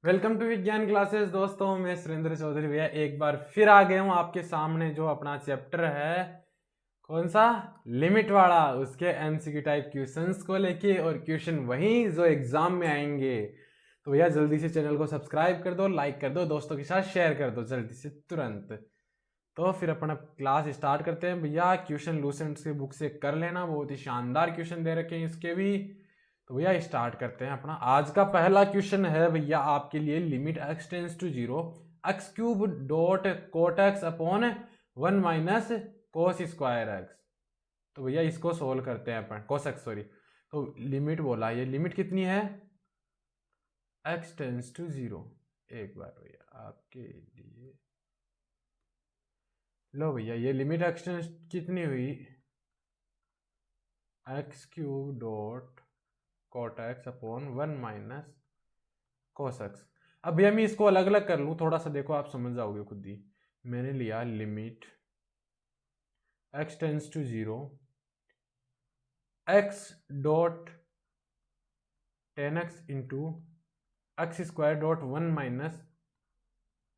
Welcome to विज्ञान classes. दोस्तों मैं सुरेंद्र चौधरी भैया एक बार फिर आ गया हूँ आपके सामने। जो अपना चैप्टर है कौन सा, लिमिट वाला, उसके एमसीक्यू टाइप क्वेश्चंस को लेके और क्वेश्चन वही जो एग्जाम में आएंगे। तो भैया जल्दी से चैनल को सब्सक्राइब कर दो, लाइक कर दो, दोस्तों के साथ शेयर कर दो जल्दी से तुरंत। तो फिर अपना क्लास स्टार्ट करते हैं भैया। क्वेश्चन लूसेंट्स की बुक से कर लेना, बहुत ही शानदार क्वेश्चन दे रखे हैं इसके भी। तो भैया स्टार्ट करते हैं। अपना आज का पहला क्वेश्चन है भैया आपके लिए, limit x tends to zero x cube dot cot x upon 1 minus cos square x. तो भैया इसको सोल्व करते हैं अपन, कोस एक्स सॉरी। तो लिमिट बोला, ये लिमिट कितनी है, एक्स टेंस टू जीरो। एक बार भैया आपके लिए लो भैया, ये लिमिट एक्स टेंस कितनी हुई, x cube dot cot x upon 1 minus cos x. अब भैया मैं इसको अलग अलग कर लूँ थोड़ा सा, देखो आप समझ जाओगे खुद ही। मैंने लिया limit x tends to zero x dot 10x into x square dot 1 minus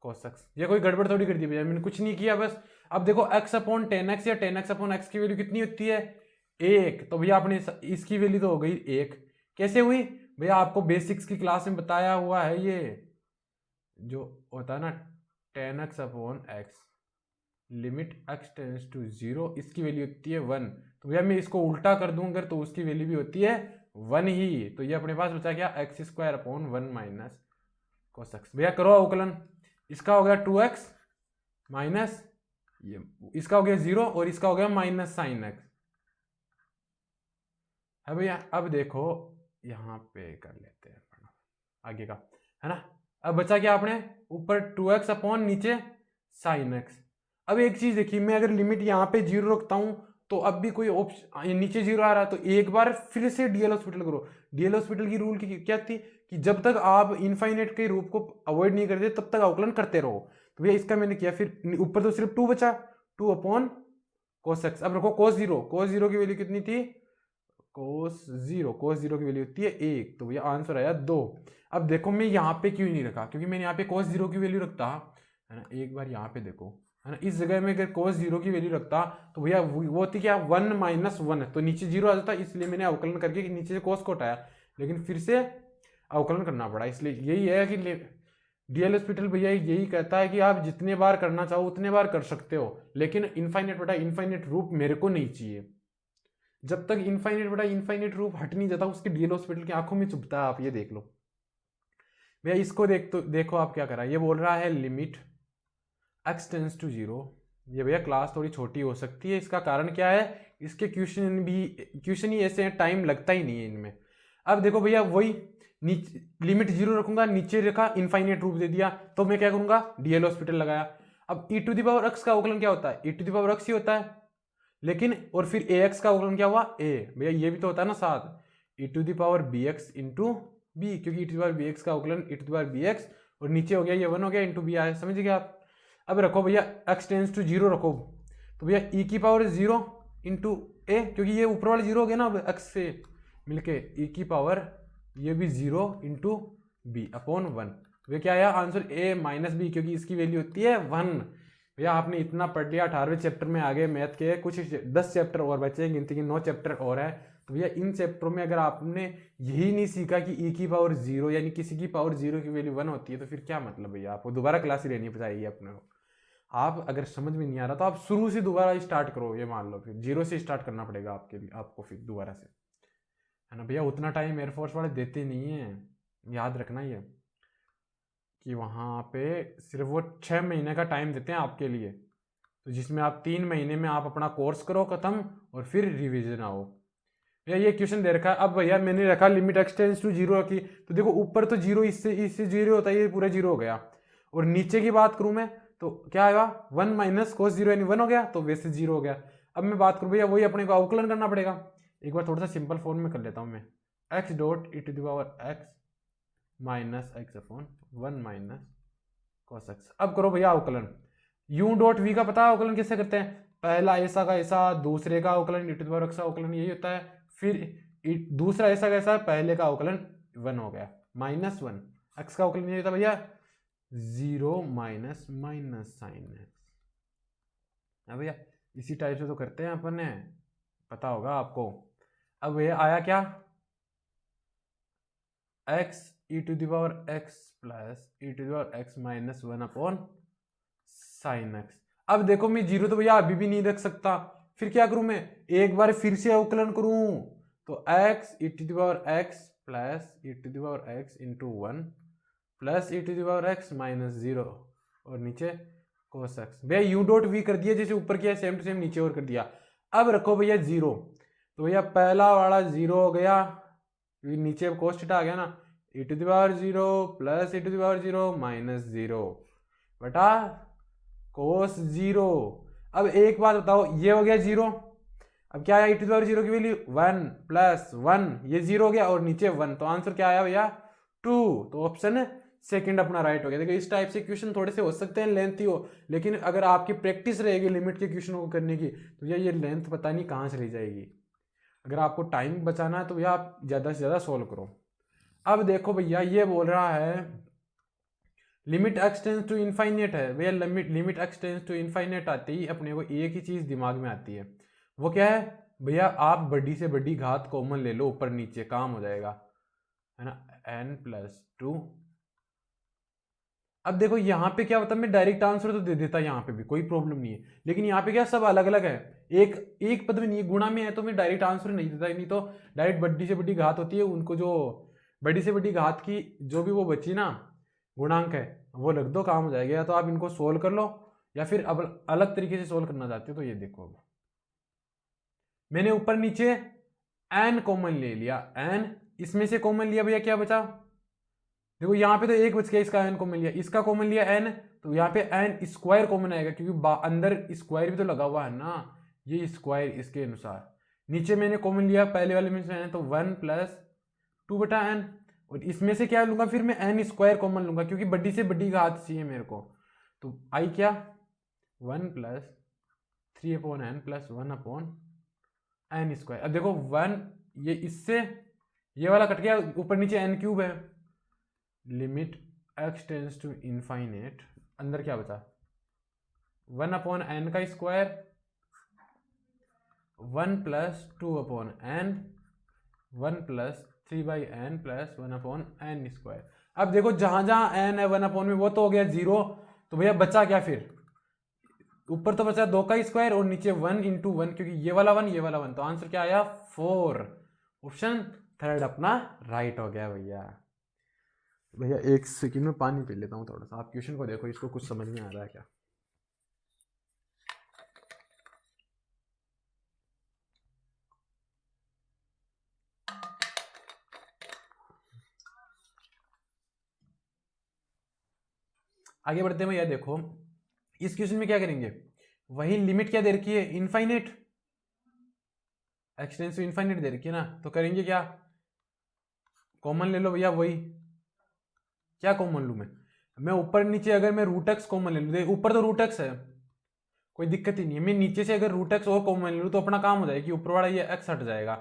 cos x. ये कोई गड़बड़ थोड़ी कर दी भैया, मैंने कुछ नहीं किया बस। अब देखो x अपॉन 10x या 10x अपॉन x की वैल्यू कितनी होती है, 1। तो भैया आपने इसकी वैल्यू तो हो गई 1। कैसे हुई भैया, आपको बेसिक्स की क्लास में बताया हुआ है। ये जो होता है ना 10x upon x, limit x tends to zero, इसकी वैल्यू होती है 1। तो भैया मैं इसको उल्टा कर दूं अगर, तो उसकी वैल्यू भी होती है 1 ही। तो ये अपने पास बचा क्या, x square upon 1 minus cos x. भैया करो अवकलन, इसका हो गया 2x माइनस ये, इसका हो गया 0 और इसका हो गया माइनस साइन एक्स है भैया। अब देखो यहाँ पे कर लेते हैं आगे का, है ना। अब बचा क्या आपने, ऊपर 2x अपॉन नीचे साइन एक्स। अब एक चीज देखिए, मैं अगर लिमिट यहाँ पे 0 रखता हूँ तो अब भी कोई ऑप्शन नीचे 0 आ रहा है, तो एक बार फिर से डीएल हॉस्पिटल करो। डीएल हॉस्पिटल की रूल की क्या थी कि जब तक आप इनफाइनाइट के रूप को अवॉइड नहीं करते तब तक अवकलन करते रहो। तो भैया इसका मैंने किया, फिर ऊपर तो सिर्फ 2 बचा, 2 अपॉन कोस एक्स। अब रखो कोस जीरो, कोस जीरो की वैल्यू कितनी थी, कोस जीरो की वैल्यू होती है 1। तो भैया आंसर आया 2। अब देखो मैं यहाँ पे क्यों नहीं रखा, क्योंकि मैंने यहाँ पे कोस जीरो की वैल्यू रखता है ना, एक बार यहाँ पे देखो, है ना, इस जगह में अगर कोस जीरो की वैल्यू रखता तो भैया वो होती क्या, 1 माइनस 1, तो नीचे 0 आ जाता, इसलिए मैंने अवकलन करके नीचे से कोस को हटाया, लेकिन फिर से अवकलन करना पड़ा। इसलिए यही है कि डीएल हॉस्पिटल भैया यही कहता है कि आप जितने बार करना चाहो उतने बार कर सकते हो, लेकिन इनफाइनेट बटा इनफाइनेट रूप मेरे को नहीं चाहिए। जब तक इनफाइनेट बटा इनफाइनेट रूप हट नहीं जाता, उसके डीएल हॉस्पिटल की आंखों में चुभता है। आप ये देख लो भैया, इसको देखो आप क्या करा, ये बोल रहा है limit x tends to zero. ये भैया क्लास थोड़ी छोटी हो सकती है, इसका कारण क्या है, इसके क्वेश्चन ही ऐसे हैं, टाइम लगता ही नहीं है इनमें। अब देखो भैया वही, नीचे लिमिट 0 रखूंगा, नीचे रखा इनफाइनेट रूप दे दिया, तो मैं क्या करूंगा, डीएल हॉस्पिटल लगाया। अब ई टू द पावर एक्स का अवकलन क्या होता है, ई टू द पावर एक्स ही होता है, लेकिन और फिर ए एक्स का अवकलन क्या हुआ, ए। भैया ये भी तो होता है ना साथ, E to the power B X into B, क्योंकि E to the power B X का अवकलन E to the power B X, और नीचे हो गया ये 1 हो गया इंटू बी आया, समझ गए आप। अब रखो भैया एक्स टेंस टू 0 रखो, तो भैया ई की पावर 0 इंटू ए, क्योंकि ये ऊपर वाला 0 हो गया ना, अब एक्स से मिलके ई की पावर ये भी 0 इंटू बी अपॉन 1। वे क्या आया आंसर, ए माइनस बी, क्योंकि इसकी वैल्यू होती है 1। भैया आपने इतना पढ़ लिया, 18वें चैप्टर में आगे मैथ के कुछ 10 चैप्टर और बचे, गिनती के 9 चैप्टर और है। तो भैया इन चैप्टरों में अगर आपने यही नहीं सीखा कि ई की पावर 0 यानी किसी की पावर 0 की वैल्यू 1 होती है, तो फिर क्या मतलब भैया, आपको दोबारा क्लास ही लेनी पड़ेगी अपने को। आप अगर समझ में नहीं आ रहा तो आप शुरू से दोबारा स्टार्ट करो, ये मान लो फिर 0 से स्टार्ट करना पड़ेगा आपके लिए, आपको फिर दोबारा से, है ना भैया। उतना टाइम एयरफोर्स वाले देते नहीं है, याद रखना ये, कि वहाँ पे सिर्फ वो 6 महीने का टाइम देते हैं आपके लिए, तो जिसमें आप 3 महीने में आप अपना कोर्स करो खत्म और फिर रिवीजन आओ। भैया ये क्वेश्चन दे रखा है। अब भैया मैंने रखा लिमिट एक्स टेंस टू 0 रखी, तो देखो ऊपर तो 0 इससे 0 होता है, ये पूरा 0 हो गया, और नीचे की बात करूँ मैं तो क्या आएगा, 1 माइनस कोस 0 यानी 1 हो गया, तो वैसे 0 हो गया। अब मैं बात करूँ भैया, वही अपने को अवकलन करना पड़ेगा। एक बार थोड़ा सा सिंपल फॉर्म में कर लेता हूँ मैं, x dot e to the power x minus x upon 1 minus cos x. अब करो भैया अवकलन, यू डॉट वी का पता है अवकलन कैसे करते हैं, पहला ऐसा का ऐसा, दूसरे का अवकलन E to the power x का अवकलन यही होता है, फिर दूसरा ऐसा कैसा, पहले का अवकलन 1 हो गया माइनस 1। एक्स का अवकलन ये था भैया 0 माइनस माइनस साइन एक्स। है भैया, इसी टाइप से तो करते हैं अपन ने, पता होगा आपको। अब ये आया क्या, x e to the power x plus e to the power x minus 1 upon sine x. अब देखो मैं जीरो तो भैया अभी भी नहीं रख सकता, फिर क्या करूं मैं, एक बार फिर से अवकलन करूं, तो x e to the power x plus e to the power x into 1 plus e to the power x minus 0 और नीचे cos x। भैया यू डॉट वी कर दिया, जैसे ऊपर किया सेम टू सेम नीचे और कर दिया। अब रखो भैया जीरो, तो भैया पहला वाला जीरो हो गया, नीचे cos थीटा आ गया ना, e to the power 0 plus e to the power 0 minus 0 बटा cos 0। अब एक बात बताओ, ये हो गया 0, अब क्या आया e टू द पावर 0 की वैल्यू 1 प्लस 1, ये 0 हो गया और नीचे 1, तो आंसर क्या आया भैया 2। तो ऑप्शन सेकंड अपना राइट हो गया। देखो इस टाइप से क्वेश्चन थोड़े से हो सकते हैं लेंथी हो, लेकिन अगर आपकी प्रैक्टिस रहेगी लिमिट के क्वेश्चनों को करने की, तो भैया ये लेंथ पता नहीं कहाँ चली जाएगी। अगर आपको टाइम बचाना है तो भैया आप ज़्यादा से ज़्यादा सोल्व करो। अब देखो भैया ये बोल रहा है limit x tends to infinite है। भैया limit x tends to infinite आती ही अपने को एक ही चीज़ दिमाग में आती है, वो क्या है भैया, आप बड़ी से बड़ी घात कॉमन ले लो, ऊपर नीचे काम हो जाएगा, है ना, n+2। अब देखो यहाँ पे क्या होता है, मैं डायरेक्ट आंसर तो दे देता यहाँ पे भी कोई प्रॉब्लम नहीं है, लेकिन यहाँ पे क्या सब अलग अलग है, एक पद में नहीं है, गुणा में है, तो मैं डायरेक्ट आंसर नहीं देता, नहीं तो डायरेक्ट बड़ी से बड़ी घात होती है, उनको जो बड़ी से बड़ी घात की जो भी वो बची ना गुणांक है वो रख दो, काम हो जाएगा। या तो आप इनको सोल्व कर लो, या फिर अब अलग तरीके से सोल्व करना चाहते हो तो ये देखो, मैंने ऊपर नीचे n कॉमन ले लिया, n इसमें से कॉमन लिया भैया, क्या बचा, देखो यहाँ पे तो एक बच गया, इसका n कॉमन लिया, इसका कॉमन लिया n, तो यहाँ पे n स्क्वायर कॉमन आएगा, क्योंकि अंदर स्क्वायर भी तो लगा हुआ है ना, ये स्क्वायर इसके अनुसार। नीचे मैंने कॉमन लिया पहले वाले में से, तो 1 प्लस 2 बटा n, और इसमें से क्या लूंगा फिर मैं n स्क्वायर कॉमन लूंगा, क्योंकि बड़ी से बड़ी घात चाहिए मेरे को, तो आई क्या 1 plus 3 upon n plus 1 upon n square. अब देखो 1 ये इससे ये वाला कट गया, ऊपर नीचे n क्यूब है, limit x tends to infinite, अंदर क्या बचा 1 अपॉन n का square 1 plus 2 upon n 1 plus 3 by n plus 1 upon n square. अब देखो जहां जहां n है 1 अपॉन में वो तो हो गया 0, तो भैया बचा क्या फिर, ऊपर तो बचा 2 का स्क्वायर और नीचे 1 इंटू 1, क्योंकि ये वाला 1 ये वाला 1, तो आंसर क्या आया 4। ऑप्शन थर्ड अपना राइट हो गया भैया। भैया एक सेकंड में पानी पी लेता हूँ थोड़ा सा, आप क्वेश्चन को देखो, इसको कुछ समझ में आ रहा है क्या। आगे बढ़ते हैं भैया, देखो इस क्वेश्चन में क्या करेंगे, वही लिमिट क्या दे रखी है infinite, X tends to infinite दे रखी है ना, तो करेंगे क्या, कॉमन ले लो भैया, वही क्या कॉमन लूं मैं ऊपर नीचे अगर मैं रूट एक्स कॉमन ले लूँ, ऊपर तो रूट एक्स है कोई दिक्कत ही नहीं है, मैं नीचे से अगर रूट एक्स और कॉमन ले लूँ तो अपना काम हो जाएगा कि ऊपर वाला ये एक्स हट जाएगा,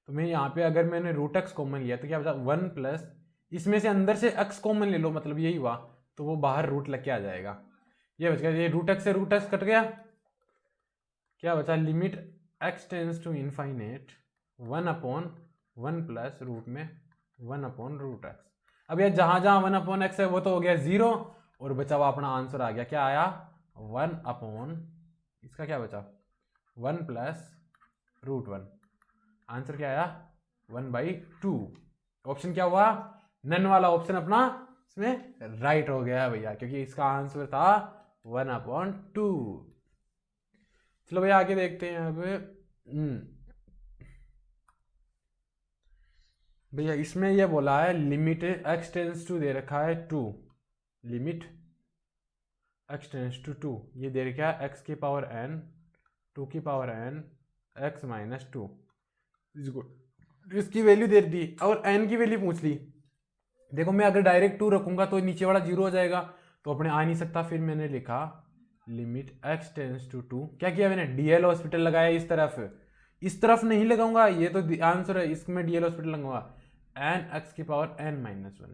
तो मैं यहाँ पे अगर मैंने रूट एक्स कॉमन लिया तो क्या बचा 1 प्लस इसमें से अंदर से एक्स कॉमन ले लो, मतलब यही हुआ, तो वो बाहर रूट लग के आ जाएगा, ये बच गया, ये रूट एक्स से रूट एक्स कट गया, क्या बचा limit x tends to infinite 1 upon 1 plus root में 1 अपॉन रूट एक्स। अब यार जहां जहां 1 अपॉन एक्स है वो तो हो गया 0, और बचा हुआ अपना आंसर आ गया, क्या आया 1 अपॉन, इसका क्या बचा 1 प्लस रूट 1, आंसर क्या आया 1/2। ऑप्शन क्या हुआ, नन वाला ऑप्शन अपना इसमें राइट हो गया भैया, क्योंकि इसका आंसर था 1/2। चलो भैया आगे देखते हैं। अब भैया इसमें यह बोला है लिमिट एक्स टेंस टू दे रखा है 2, लिमिट एक्स टेंस टू 2, ये दे रखा है x की पावर n 2 की पावर n x माइनस 2, इसकी वैल्यू दे दी और n की वैल्यू पूछ ली। देखो मैं अगर डायरेक्ट 2 रखूंगा तो नीचे वाला 0 हो जाएगा, तो अपने आ नहीं सकता, फिर मैंने लिखा लिमिट x टेंस टू 2, क्या किया मैंने डीएल हॉस्पिटल लगाया, इस तरफ नहीं लगाऊंगा, ये तो आंसर है, इसमें डीएल हॉस्पिटल लगाऊंगा n x की पावर n माइनस 1,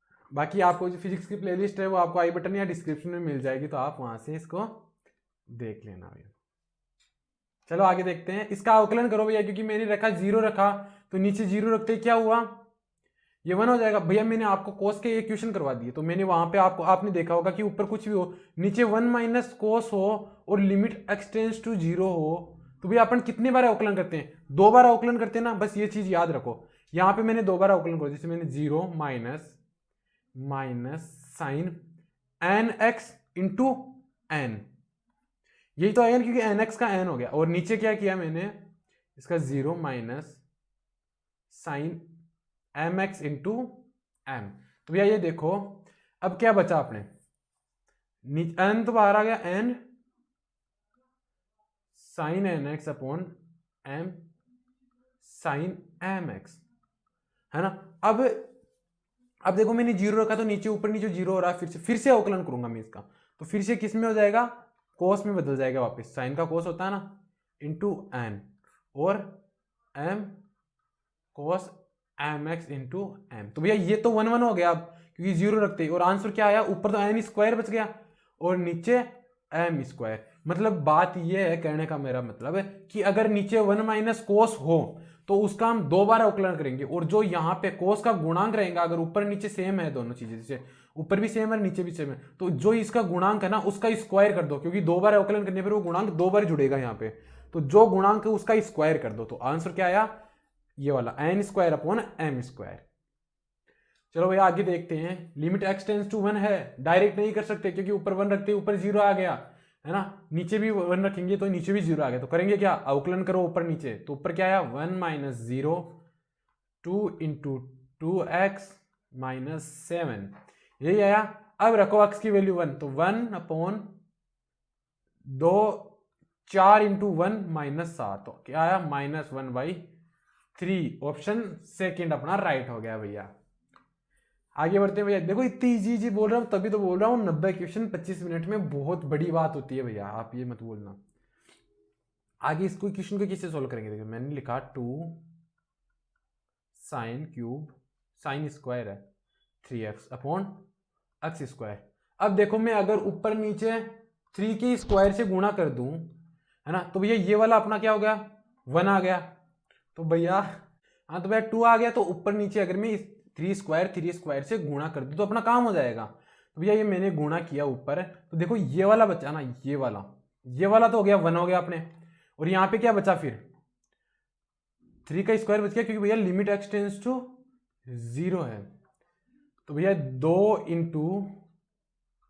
बाकी आपको जो फिजिक्स की प्लेलिस्ट है वो आपको आई बटन या डिस्क्रिप्शन में मिल जाएगी, तो आप वहां से इसको देख लेना भैया। चलो आगे देखते हैं, इसका अवकलन करो भैया, क्योंकि मैंने रखा 0 रखा, तो नीचे 0 रखते क्या हुआ, ये 1 हो जाएगा भैया। मैंने आपको कोस के इक्वेशन करवा दिए, तो मैंने वहां पे आपने देखा होगा कि ऊपर कुछ भी हो, नीचे 1 माइनस कोस हो और लिमिट x टेंड्स टू 0 हो, तो भैया अपन कितने बार अवकलन करते हैं, 2 बार अवकलन करते हैं ना, बस ये चीज याद रखो। यहाँ पे मैंने 2 बार अवकलन करो, जैसे मैंने 0 minus sine n x into n, यही तो आएगा क्योंकि एन एक्स का एन हो गया, और नीचे क्या किया मैंने, इसका 0 minus sine m x into m. तो भैया ये देखो अब क्या बचा अपने, एन तो बाहर आ गया, n sine n x upon m sine m x, है ना। अब देखो मैंने 0 रखा, तो नीचे ऊपर नीचे 0 हो रहा है, फिर से अवकलन करूंगा मैं इसका, तो फिर से किस में हो जाएगा, कोस में बदल जाएगा वापस, साइन का कोस होता है ना, इंटू एन और एम कोस एम एक्स इंटू एम। तो भैया ये तो 1 1 हो गया अब, क्योंकि 0 रखते ही, और आंसर क्या आया, ऊपर तो एन स्क्वायर बच गया और नीचे एम स्क्वायर। मतलब बात ये है, कहने का मेरा मतलब है कि अगर नीचे 1 माइनस कोस हो तो उसका हम 2 बार अवकलन करेंगे, और जो यहाँ पे कोस का गुणांक रहेगा, अगर ऊपर नीचे सेम है दोनों चीजें, जैसे ऊपर भी सेम है नीचे भी सेम है, तो जो इसका गुणांक है ना उसका स्क्वायर कर दो, क्योंकि 2 बार अवकलन करने पर वो गुणांक 2 बार जुड़ेगा यहाँ पे, तो जो गुणांक है उसका स्क्वायर कर दो, तो आंसर क्या आया, ये वाला n square upon m square. चलो भैया आगे देखते हैं, लिमिट x टेंड्स टू 1 है, डायरेक्ट नहीं कर सकते क्योंकि ऊपर 1 रखते ऊपर 0 आ गया, है ना, नीचे भी 1 रखेंगे तो नीचे भी 0 आ गया, तो करेंगे क्या, अवकलन करो ऊपर नीचे, तो ऊपर क्या आया 1 माइनस 0 2 इंटू 2x माइनस 7, यही आया। अब रखो x की वैल्यू 1, तो 1 अपॉन 2 4 इंटू 1 माइनस 7, तो क्या आया -1/3, ऑप्शन सेकंड अपना राइट हो गया भैया। आगे बढ़ते हैं भैया, देखो इतनी इजी बोल रहा हूँ, तभी तो बोल रहा हूँ 90 क्वेश्चन 25 मिनट में बहुत बड़ी बात होती है भैया, आप ये मत बोलना। आगे इसको क्वेश्चन को किससे सोल्व करेंगे, देखो मैंने लिखा 2 साइन क्यूब साइन स्क्वायर है 3x अपॉन एक्स स्क्वायर। अब देखो मैं अगर ऊपर नीचे 3 के स्क्वायर से गुणा कर दूं, है ना, तो भैया ये वाला अपना क्या हो गया 1 आ गया, तो भैया हाँ तो भैया 2 आ गया, तो ऊपर नीचे अगर मैं 3 स्क्वायर से गुणा कर दूं तो अपना काम हो जाएगा। तो भैया ये मैंने गुणा किया ऊपर, तो देखो ये वाला बचा ना, ये वाला तो हो गया 1 हो गया अपने, और यहाँ पे क्या बचा फिर 3 का स्क्वायर बच गया, क्योंकि भैया लिमिट x टेंड्स टू 0 है, तो भैया 2 इंटू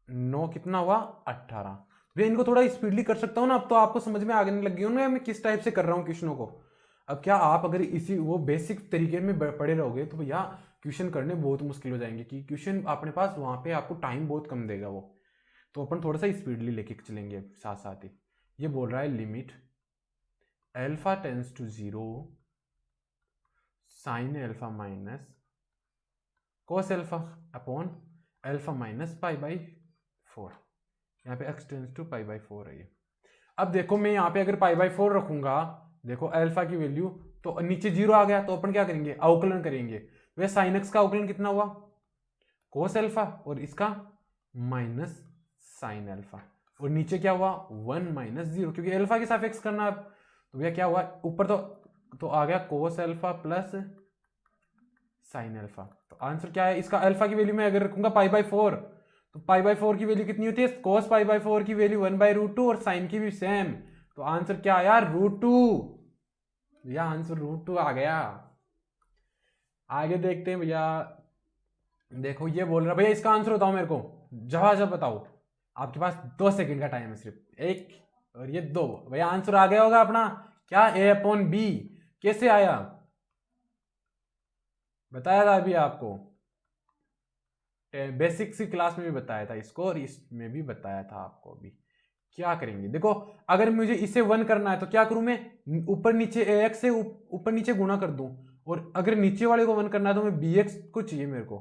9 कितना हुआ 18। भैया इनको थोड़ा स्पीडली कर सकता हूँ ना, अब तो आपको समझ में आने लगी होंगे मैं किस टाइप से कर रहा हूँ क्वेश्चनों को। अब क्या आप अगर इसी वो बेसिक तरीके में पढ़े रहोगे तो भैया क्वेश्चन करने बहुत मुश्किल हो जाएंगे, कि क्वेश्चन अपने पास वहाँ पे आपको टाइम बहुत कम देगा वो, तो अपन थोड़ा सा स्पीडली लेके चलेंगे साथ साथ ही। ये बोल रहा है limit alpha tends to 0 sine alpha minus cos alpha upon alpha minus π/4, यहाँ पे x टेंस टू π/4 है ये। अब देखो मैं यहाँ पे अगर π/4 रखूंगा, देखो अल्फा की वैल्यू, तो नीचे 0 आ गया, तो अपन क्या करेंगे अवकलन करेंगे, वह साइन एक्स का अवकलन कितना हुआ कोस एल्फा, और इसका माइनस साइन एल्फा, और नीचे क्या हुआ 1 माइनस 0, क्योंकि एल्फा के सापेक्ष करना अब, तो भैया क्या हुआ ऊपर तो आ गया कोस एल्फा प्लस साइन एल्फा। तो आंसर क्या है इसका, अल्फा की वैल्यू में अगर रखूंगा π/4, तो π/4 की वैल्यू कितनी होती है, कोस π/4 की वैल्यू 1/√2 और साइन की भी सेम, तो आंसर क्या आया √2, भैया आंसर √2 आ गया। आगे देखते हैं भैया, देखो ये बोल रहा भैया इसका आंसर बताओ मेरे को, जवाब बताओ, आपके पास 2 सेकंड का टाइम है सिर्फ, 1 और ये 2, भैया आंसर आ गया होगा अपना, क्या a/b, कैसे आया बताया था अभी आपको, बेसिक्स की क्लास में भी बताया था इसको, और इसमें भी बताया था आपको अभी। क्या करेंगे देखो, अगर मुझे इसे 1 करना है तो क्या करूं मैं, ऊपर नीचे ax से ऊपर नीचे गुणा कर दूं, और अगर नीचे वाले को 1 करना है तो मैं bx को चाहिए मेरे को,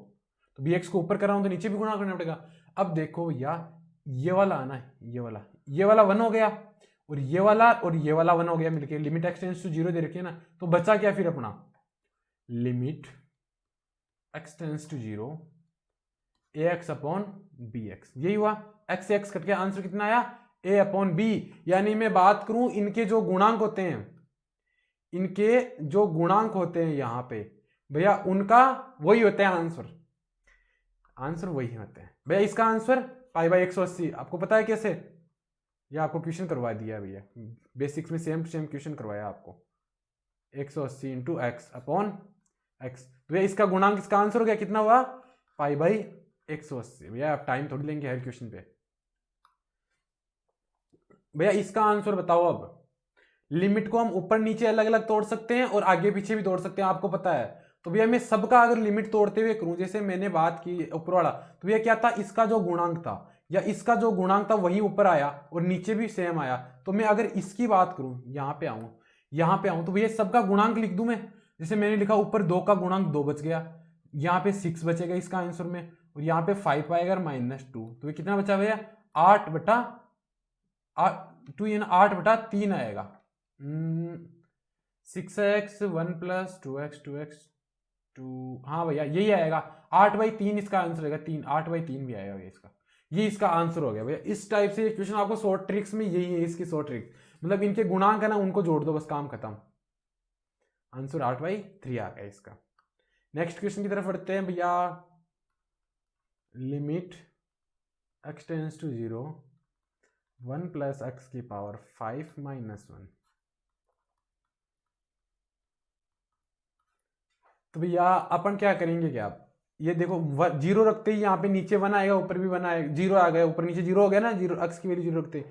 तो bx को ऊपर कर रहा हूं तो नीचे भी गुणा करना पड़ेगा। अब देखो भैया ये वाला आना, ये वाला 1 हो गया, और ये वाला 1 हो गया मिलके, लिमिट x टेंड्स टू 0 दे रखी है ना, तो बचा क्या फिर अपना limit x tends to 0 a x upon b x, यही हुआ। एक्स से एक्स कट के आंसर कितना आया, ए अपॉन बी। यानी मैं बात करूं इनके जो गुणांक होते हैं, इनके जो गुणांक होते हैं यहाँ पे भैया, उनका वही होता है आंसर, आंसर वही होते हैं भैया। इसका आंसर पाई बाई 180, आपको पता है कैसे, या आपको क्वेश्चन करवा दिया है भैया, बेसिक्स में सेम टू सेम क्वेश्चन करवाया आपको। 180 इंटू एक्स अपॉन एक्स, तो भैया इसका गुणांक, इसका आंसर हो गया कितना हुआ, पाई बाई 180। भैया आप टाइम थोड़ी लेंगे हर क्वेश्चन पे। भैया इसका आंसर बताओ। अब लिमिट को हम ऊपर नीचे अलग अलग तोड़ सकते हैं और आगे पीछे भी तोड़ सकते हैं, आपको पता है। तो भैया मैं सबका अगर लिमिट तोड़ते हुए करूं, जैसे मैंने बात की ऊपर वाला, तो भैया क्या था, इसका जो गुणांक था या इसका जो गुणांक था वही ऊपर आया और नीचे भी सेम आया। तो मैं अगर इसकी बात करूं, यहां पे आऊं तो भैया सबका गुणांक लिख दूं मैं। जैसे मैंने लिखा ऊपर 2 का गुणांक 2 बच गया, यहाँ पे 6 बचेगा इसका आंसर में, और यहाँ पे 5 आएगा -2, तो ये कितना बचा भैया, 8/3 आएगा। 6x 1 + 2x 2, हाँ भैया यही आएगा। 8/3 इसका आंसर आएगा, 8/3 भी आएगा इसका। ये इसका आंसर हो गया भैया। इस टाइप से क्वेश्चन आपको शॉर्ट ट्रिक्स में, यही है इसकी शॉर्ट ट्रिक, मतलब इनके गुणांक है ना, उनको जोड़ दो बस, काम खत्म। आंसर 8/3 आ गया इसका। नेक्स्ट क्वेश्चन की तरफ बढ़ते हैं भैया। Limit x tends to 0 1 + x⁵ -1। तो भैया अपन क्या करेंगे, क्या ये देखो 0 रखते ही यहाँ पे नीचे 1 आएगा, ऊपर भी 1 आएगा, 0 आ गया, ऊपर नीचे 0 हो गया ना, 0 x की वैल्यू 0 रखते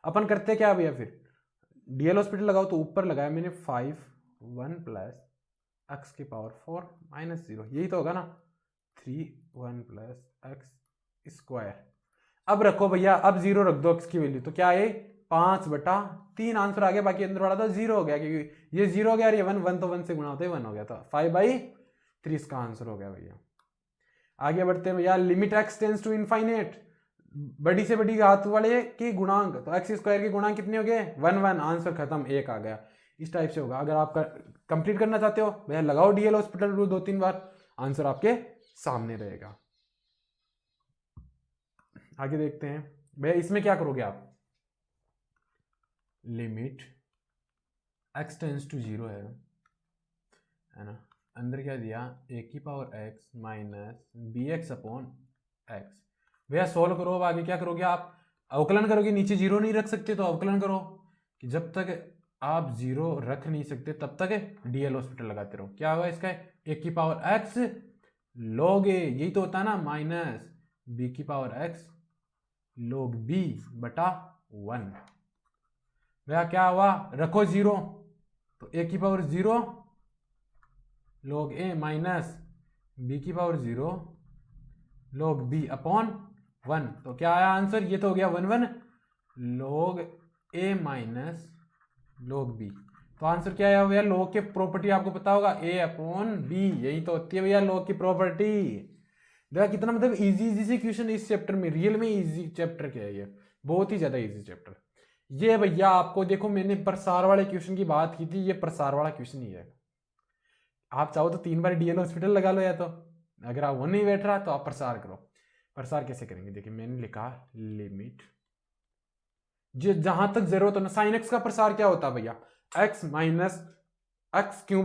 अपन करते क्या भैया, फिर डीएल हॉस्पिटल लगाओ, तो ऊपर लगाया मैंने 5 1 + x⁴ -0, यही तो होगा ना, 3 1 + x²। अब रखो भैया, अब 0 रख दो x की वैल्यू, तो क्या है 5/3 आंसर आ गया, बाकी अंदर वाला तो 0 हो गया, क्योंकि ये 0 हो गया और ये 1 तो 1 से गुणा होते 1 हो गया, तो 5/3 इसका आंसर हो गया भैया। आगे बढ़ते हैं भैया। Limit x tends to infinite, बड़ी से बड़ी घात वाले के गुणांक, तो x² के गुणांक कितने हो गए, 1 1, आंसर खत्म, 1 आ गया। इस टाइप से होगा। अगर आप कंप्लीट करना चाहते हो भैया, लगाओ डीएल हॉस्पिटल रूल 2-3 बार, आंसर आपके सामने रहेगा। आगे देखते हैं भैया, इसमें क्या करोगे आप, लिमिट x टेंड्स टू 0 है ना, अंदर क्या दिया, a⁴x - bx/x। भैया सोल्व करो। अब आगे क्या करोगे आप, अवकलन करोगे, नीचे 0 नहीं रख सकते तो अवकलन करो, कि जब तक आप 0 रख नहीं सकते तब तक डीएल हॉस्पिटल लगाते रहो। क्या हुआ इसका, a⁴x log a, यही तो होता है ना, -b⁴x log b/1। भैया क्या हुआ, रखो 0, तो a⁴0 log a -b⁴0 log b/1, तो क्या आया आंसर, ये तो हो गया 1 1 log a log b। तो आंसर क्या आया भैया, log के प्रॉपर्टी आपको पता होगा, a/b, यही तो होती है भैया log की प्रॉपर्टी। देखा कितना मतलब इजी से क्वेश्चन इस चैप्टर में, रियल में इजी चैप्टर क्या है, ये बहुत ही ज्यादा इजी चैप्टर। ये भैया आपको देखो, मैंने प्रसार वाले क्वेश्चन की बात की थी, ये प्रसार वाला क्वेश्चन ही है। आप चाहो तो 3 बार डीएल हॉस्पिटल लगा लो, या तो अगर आप वो नहीं बैठ रहा तो आप प्रसार करो। प्रसार कैसे करेंगे, देखिए मैंने लिखा लिमिट, जहां तक जरूरत हो ना, साइन एक्स का प्रसार क्या होता है भैया, x - x³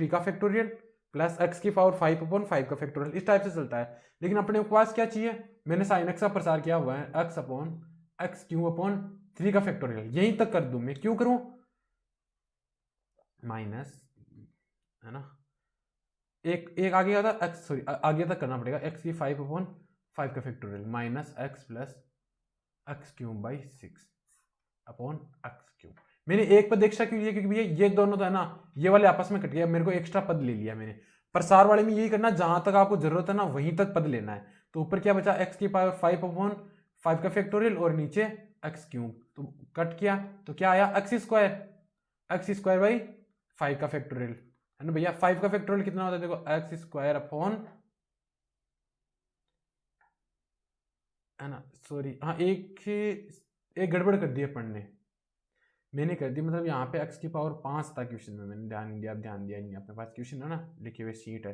का फैक्टोरियल प्लस x⁵ 5/5 का फैक्टोरियल, इस टाइप से चलता है। लेकिन अपने पास क्या चाहिए, मैंने साइन एक्स का प्रसार किया हुआ है, x/x³ का फैक्टोरियल, यहीं तक कर दूं मैं, क्यों करूं, माइनस है ना, एक आगे आता x, सॉरी आगे तक करना पड़ेगा, x⁵5/5 का फैक्टोरियल माइनस x + x³/6/x³। मैंने एक पद एक्स्ट्रा क्यों लिया, क्योंकि भैया ये दोनों तो है ना, ये वाले आपस में कट गया, मेरे को एक्स्ट्रा पद ले लिया मैंने। प्रसार वाले में यही करना, जहां तक आपको जरूरत है ना वहीं तक पद लेना है। तो ऊपर क्या बचा, x⁵5/5 का फैक्टोरियल और नीचे x³, तो कट किया, तो क्या आया x² का फैक्टोरियल, है ना भैया। 5 का फैक्टोरियल कितना होता है, देखो x², है ना, सॉरी हाँ, एक गड़बड़ कर दी पढ़ने, मैंने कर दी, मतलब यहाँ पे x⁵5 था क्वेश्चन में, मैंने ध्यान दिया नहीं, अपने पास क्वेश्चन है ना लिखे हुए शीट है,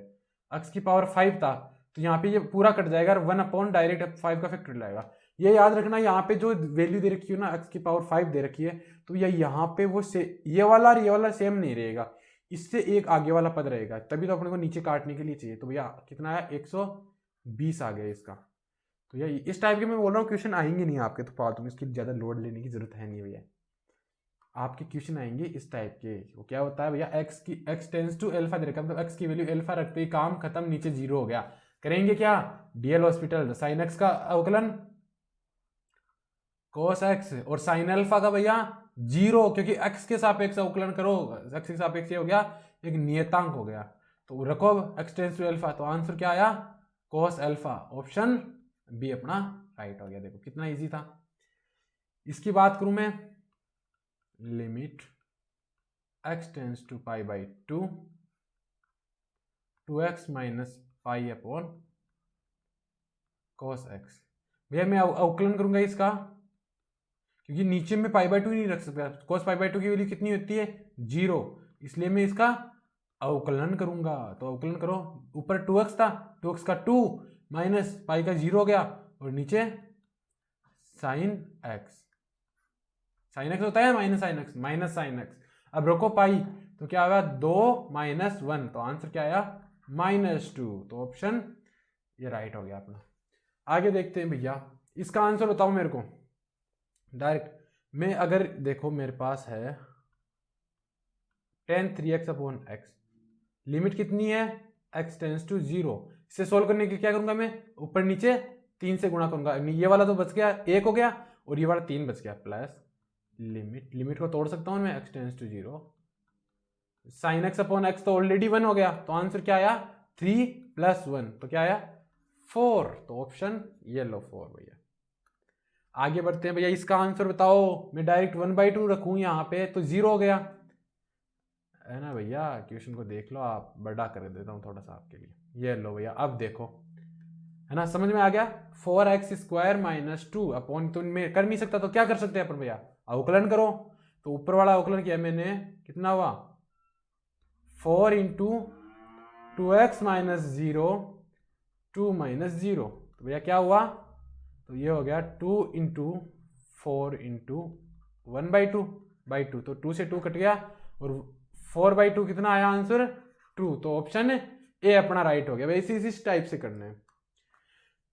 x⁵5 था, तो यहाँ पे ये पूरा कट जाएगा और 1 अपॉन डायरेक्ट 5 का फैक्टर लाएगा। ये याद रखना, यहाँ पे जो वैल्यू दे रखी है ना x की पावर 5 दे रखी है, तो यहाँ पे वो ये वाला और ये वाला सेम नहीं रहेगा, इससे एक आगे वाला पद रहेगा, तभी तो अपने को नीचे काटने के लिए चाहिए। तो भैया कितना आया 120 आ गया इसका। तो ये इस टाइप के मैं बोल रहा हूँ क्वेश्चन आएंगे नहीं आपके, तो फालतू में इसकी ज़्यादा लोड लेने की जरूरत है नहीं भैया। आपके क्वेश्चन आएंगे इस टाइप के। वो क्या होता है भैया, x टेंस टू अल्फा दे रखा है, मतलब x की वैल्यू अल्फा रखते ही काम खत्म, नीचे 0 हो गया। करेंगे क्या, डीएल हॉस्पिटल, साइन एक्स का अवकलन कोस एक्स, और साइन अल्फा का भैया 0, क्योंकि x के सापेक्ष अवकलन करो, x के सापेक्ष ये हो गया एक नियतांक हो गया। तो रखो x टेंस टू अल्फा, तो आंसर क्या आया कोस अल्फा, ऑप्शन बी अपना राइट हो गया। देखो कितना इजी था। इसकी बात करूं मैं, limit x tends to pi by 2x minus pi upon cos x. भैया मैं अवकलन करूंगा इसका, क्योंकि नीचे में पाई बाई 2 नहीं रख सकता, कोस पाई बाई 2 की वैल्यू कितनी होती है 0, इसलिए मैं इसका अवकलन करूंगा। तो अवकलन करो, ऊपर 2x था, 2x का 2 माइनस पाई का 0 हो गया, और नीचे साइन एक्स, साइन एक्स होता है माइनस साइन एक्स। अब रखो पाई, तो क्या आया 2 माइनस 1, तो आंसर क्या आया -2, तो ऑप्शन ये राइट हो गया अपना। आगे देखते हैं भैया, इसका आंसर बताओ मेरे को डायरेक्ट। मैं अगर देखो मेरे पास है tan 3x upon x, limit कितनी है x टेंस टू 0। इसे सोल्व करने के लिए क्या करूंगा मैं, ऊपर नीचे 3 से गुणा करूंगा, ये वाला तो बच गया 1 हो गया, और ये वाला 3 बच गया, प्लस लिमिट को तोड़ सकता हूं मैं, x tends to 0, sine x upon x तो ऑलरेडी 1 हो गया, तो आंसर क्या आया 3 + 1, तो क्या आया 4, तो ऑप्शन ये लो 4 भैया। आगे बढ़ते हैं भैया, इसका आंसर बताओ। मैं डायरेक्ट 1/2 रखूं यहाँ पे, तो 0 हो गया है ना भैया। क्वेश्चन को देख लो आप, बड़ा कर देता हूँ थोड़ा सा आपके लिए। ये लो भैया, अब देखो है ना, समझ में आ गया। 4x² - 2 अपॉन, तो मैं कर नहीं सकता, तो क्या कर सकते हैं अपन भैया, अवकलन करो। तो ऊपर वाला अवकलन किया मैंने, कितना हुआ 4 × 2x - 0 2 - 0, तो भैया क्या हुआ, तो ये हो गया 2 × 4 × 1/2, तो 2 से 2 कट गया, और 4/2 कितना आया आंसर 2, तो ऑप्शन ए अपना राइट हो गया। वैसे इसी टाइप से करना है।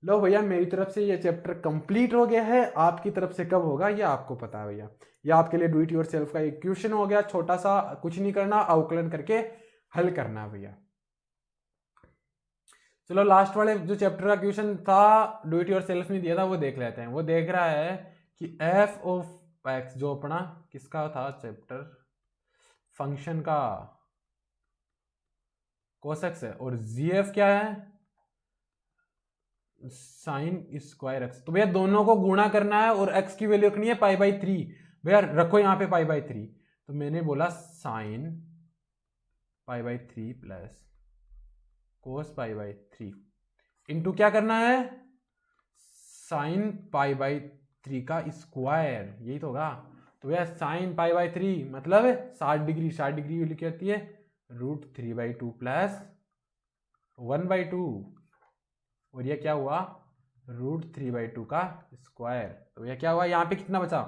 लो भैया, मेरी तरफ से ये चैप्टर कंप्लीट हो गया है, आपकी तरफ से कब होगा ये आपको पता है भैया। ये आपके लिए डू इट योरसेल्फ का एक क्वेश्चन हो गया, छोटा सा, कुछ नहीं करना, अवकलन करके हल करना है भैया। चलो लास्ट वाले जो चैप्टर का क्वेश्चन था, डू इट योरसेल्फ में दिया था, वो देख लेते हैं। वो देख रहा है कि f ऑफ x, जो अपना किसका था चैप्टर, फंक्शन का cos x है, और gf क्या है sin² x। तो भैया दोनों को गुणा करना है, और x की वैल्यू रखनी है π/3। भैया रखो यहाँ पे π/3, तो मैंने बोला sin π/3 प्लस cos π/3 इंटू क्या करना है, sin π/3 का स्क्वायर, यही तो होगा। तो भैया sin π/3 मतलब 60 डिग्री, 60 डिग्री वैल्यू क्या होती है √3/2 प्लस 1/2, और ये क्या हुआ √3/2 का स्क्वायर। तो ये क्या हुआ, यहाँ पे कितना बचा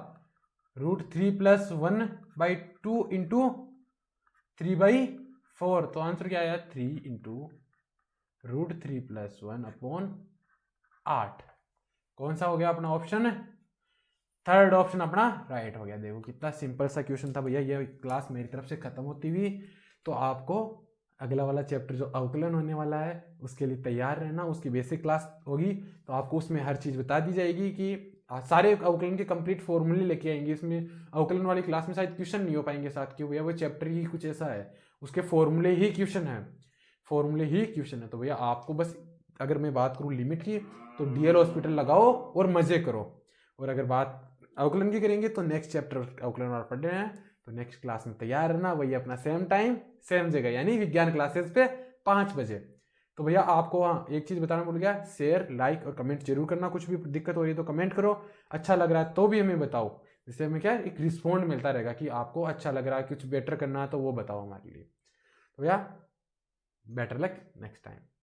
√3 + 1/2 इंटू 3/4, तो आंसर क्या आया 3 × √3 + 1 अपॉन 8। कौन सा हो गया अपना ऑप्शन, थर्ड ऑप्शन अपना राइट हो गया। देखो कितना सिंपल सा क्वेश्चन था भैया। ये क्लास मेरी तरफ से खत्म होती हुई, तो आपको अगला वाला चैप्टर जो अवकलन होने वाला है उसके लिए तैयार रहना। उसकी बेसिक क्लास होगी, तो आपको उसमें हर चीज़ बता दी जाएगी कि सारे अवकलन के कंप्लीट फॉर्मूले लेके आएंगे। इसमें अवकलन वाली क्लास में शायद क्वेश्चन नहीं हो पाएंगे साथ, क्यों भैया वो चैप्टर ही कुछ ऐसा है, उसके फॉर्मूले ही क्वेश्चन है, फॉर्मूले ही क्वेश्चन है। तो भैया आपको बस, अगर मैं बात करूँ लिमिट की, तो डीएल हॉस्पिटल लगाओ और मजे करो, और अगर बात अवकलन की करेंगे तो नेक्स्ट चैप्टर अवकलन वाला पढ़ रहे हैं, तो नेक्स्ट क्लास में तैयार रहना। वही अपना सेम टाइम सेम जगह, यानी विज्ञान क्लासेस पे 5 बजे। तो भैया आपको हाँ एक चीज़ बताना भूल गया, शेयर लाइक और कमेंट जरूर करना। कुछ भी दिक्कत हो रही है तो कमेंट करो, अच्छा लग रहा है तो भी हमें बताओ, जिससे हमें क्या एक रिस्पॉन्ड मिलता रहेगा कि आपको अच्छा लग रहा है, कुछ बेटर करना है तो वो बताओ हमारे लिए। तो भैया बेटर लक नेक्स्ट टाइम।